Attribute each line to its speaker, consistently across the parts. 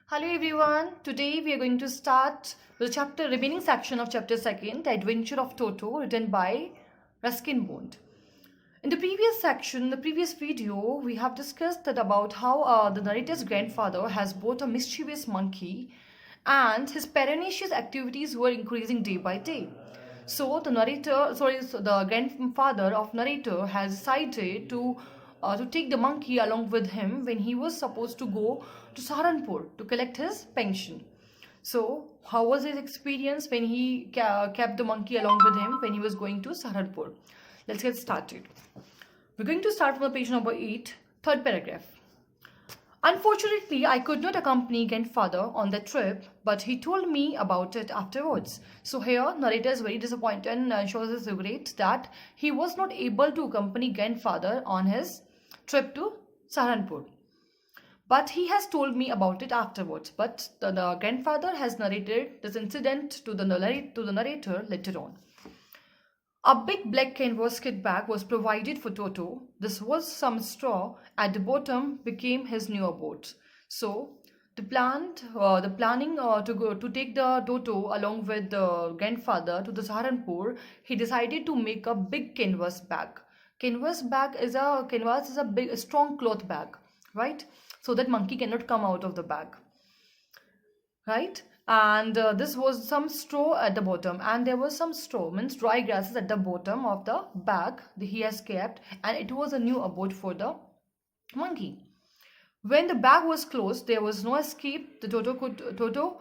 Speaker 1: Hello everyone. Today we are going to start the chapter remaining section of chapter 2nd, The Adventure of Toto, written by Ruskin Bond. In the previous section, the previous video, we have discussed that about how the narrator's grandfather has bought a mischievous monkey and his pernicious activities were increasing day by day. So the grandfather of narrator has decided to take the monkey along with him when he was supposed to go to Saharanpur to collect his pension. So, how was his experience when he kept the monkey along with him when he was going to Saharanpur? Let's get started. We're going to start from the page number 8, third paragraph. Unfortunately, I could not accompany grandfather on the trip, but he told me about it afterwards. So here, narrator is very disappointed and shows his regret that he was not able to accompany grandfather on his trip to Saharanpur. But he has told me about it afterwards. But the grandfather has narrated this incident to the narrator later on. A big black canvas kit bag was provided for Toto. This was some straw at the bottom became his new abode. So the planning to take the Toto along with the grandfather to the Saharanpur, he decided to make a big canvas bag. Canvas is a big strong cloth bag, right? So that monkey cannot come out of the bag, right? And this was some straw at the bottom, and there was some straw means dry grasses at the bottom of the bag that he has kept, and it was a new abode for the monkey. When the bag was closed, there was no escape. The Toto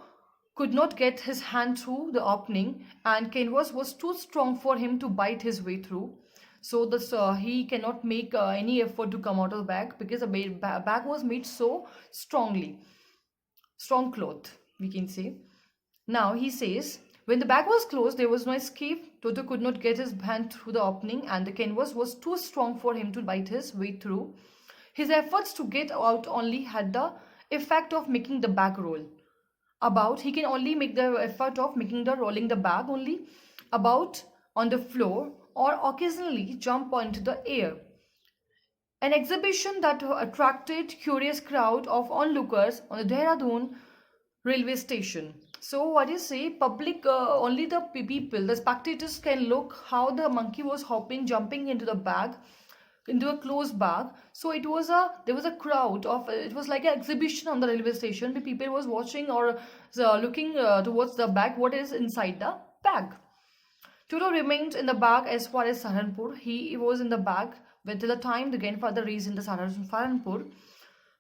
Speaker 1: could not get his hand through the opening, and canvas was too strong for him to bite his way through. So this he cannot make any effort to come out of the bag because the bag was made so strong cloth, we can say. Now he says, when the bag was closed, there was no escape. Toto could not get his hand through the opening, and the canvas was too strong for him to bite his way through. His efforts to get out only had the effect of making the bag roll about. He can only make the effort of rolling the bag only about on the floor or occasionally jump onto the air. An exhibition that attracted curious crowd of onlookers on the Dehradun railway station. So what you say, public only the people, the spectators can look how the monkey was hopping, jumping into the bag, into a closed bag. So there was a crowd of it was like an exhibition on the railway station. The people was watching or looking towards the bag, what is inside the bag. Toto remained in the bag as far as Saharanpur. He was in the bag till the time the grandfather reached in the Saharanpur.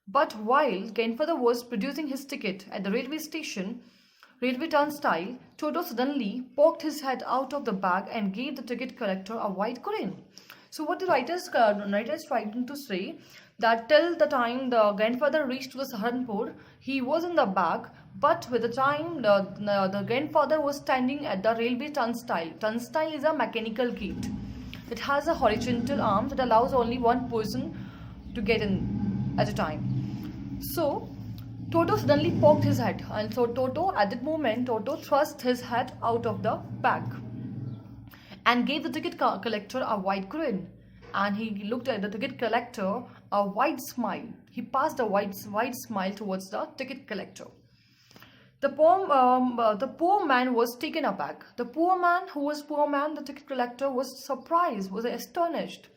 Speaker 1: But while grandfather was producing his ticket at the railway station, railway turnstile, Toto suddenly poked his head out of the bag and gave the ticket collector a wide grin. So what the writer is trying to say that till the time the grandfather reached to the Saharanpur, he was in the bag, but with the time the grandfather was standing at the railway turnstile. Turnstile is a mechanical gate. It has a horizontal arm that allows only one person to get in at a time. So Toto suddenly poked his head, and so at that moment, Toto thrust his head out of the bag and gave the ticket collector a wide grin. And he looked at the ticket collector a wide smile. He passed a wide smile towards the ticket collector. The poor man was taken aback. The ticket collector was surprised, was astonished.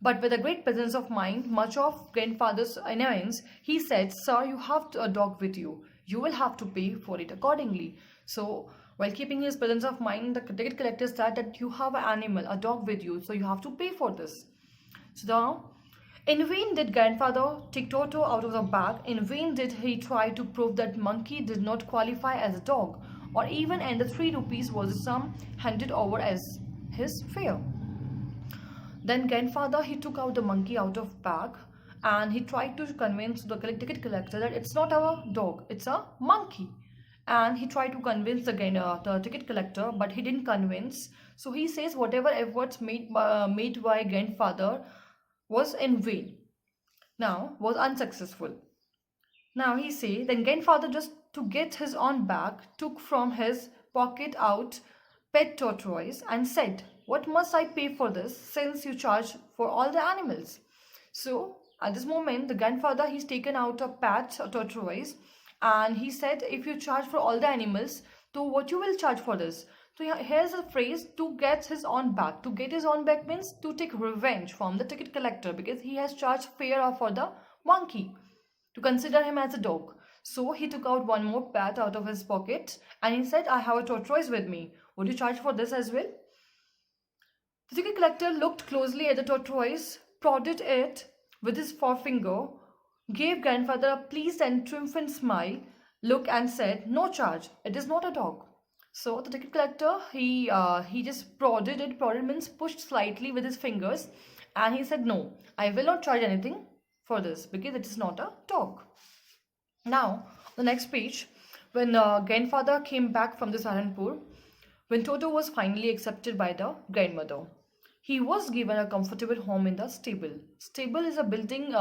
Speaker 1: But with a great presence of mind, much of grandfather's annoyance, he said, "Sir, you have a dog with you. You will have to pay for it accordingly." So, while keeping his presence of mind, the ticket collector said that you have an animal, a dog with you, so you have to pay for this. So now, in vain did grandfather take Toto out of the bag. In vain did he try to prove that monkey did not qualify as a dog, or even and the 3 rupees was the sum handed over as his fare. Then grandfather, he took out the monkey out of bag and he tried to convince the ticket collector that it's not a dog, it's a monkey. And he tried to convince the ticket collector, but he didn't convince. So he says whatever efforts made by grandfather was in vain. Now, was unsuccessful. Now he say, then grandfather just to get his own bag, took from his pocket out pet tortoise and said, "What must I pay for this since you charge for all the animals?" So at this moment, the grandfather, he's taken out a pet tortoise and he said, if you charge for all the animals, so what you will charge for this? So here's a phrase, to get his own back. To get his own back means to take revenge from the ticket collector, because he has charged fare for the monkey, to consider him as a dog. So he took out one more bat out of his pocket and he said, I have a tortoise with me. Would you charge for this as well? The ticket collector looked closely at the tortoise, prodded it with his forefinger, gave grandfather a pleased and triumphant smile, look, and said, no charge, it is not a dog. So the ticket collector, he just prodded it. Prodded means pushed slightly with his fingers, and he said, no, I will not charge anything for this because it is not a dog. Now, the next page, when grandfather came back from the Saharanpur, when Toto was finally accepted by the grandmother, he was given a comfortable home in the stable. Stable is a building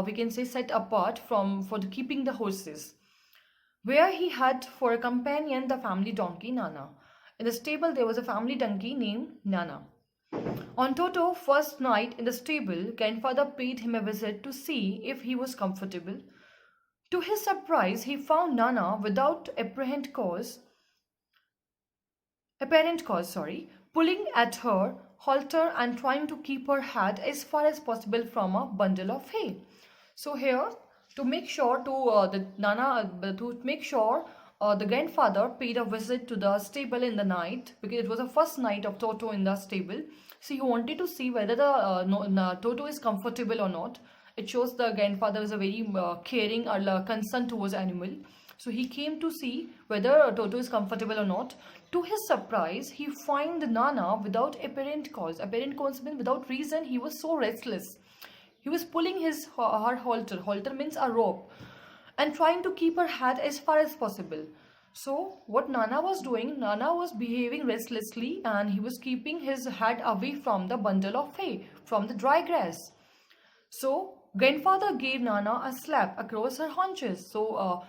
Speaker 1: we can say set apart for keeping the horses, where he had for a companion the family donkey Nana. In the stable there was a family donkey named Nana. On Toto's first night in the stable, grandfather paid him a visit to see if he was comfortable. To his surprise, he found Nana without apparent cause, pulling at her halter and trying to keep her head as far as possible from a bundle of hay. So here, to make sure the grandfather paid a visit to the stable in the night, because it was the first night of Toto in the stable. So he wanted to see whether the Toto is comfortable or not. It shows the grandfather is a very caring or concern towards animal. So he came to see whether Toto is comfortable or not. To his surprise, he found Nana without apparent cause. Apparent cause means without reason. He was so restless. He was pulling her halter. Halter means a rope, and trying to keep her head as far as possible. So what Nana was doing, Nana was behaving restlessly, and he was keeping his head away from the bundle of hay, from the dry grass. So grandfather gave Nana a slap across her haunches. So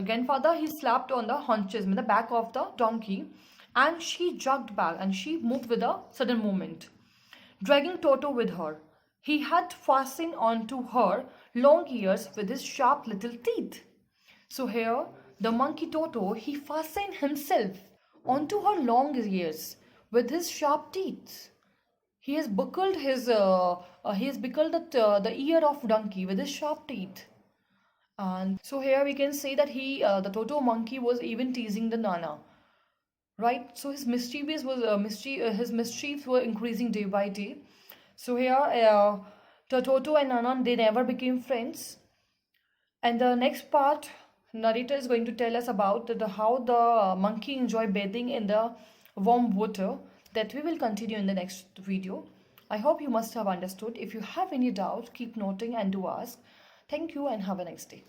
Speaker 1: grandfather, he slapped on the haunches, in the back of the donkey, and she jogged back and she moved with a sudden movement, dragging Toto with her. He had fastened onto her long ears with his sharp little teeth. So here, the monkey Toto, he fastened himself onto her long ears with his sharp teeth. He has buckled the ear of donkey with his sharp teeth. And so here we can say that the Toto monkey was even teasing the Nana, right? So his mischievous his mischiefs were increasing day by day. So here, the Toto and Nana, they never became friends. And the next part, narrator is going to tell us about how the monkey enjoy bathing in the warm water. That we will continue in the next video. I hope you must have understood. If you have any doubt, keep noting and do ask. Thank you and have a nice day.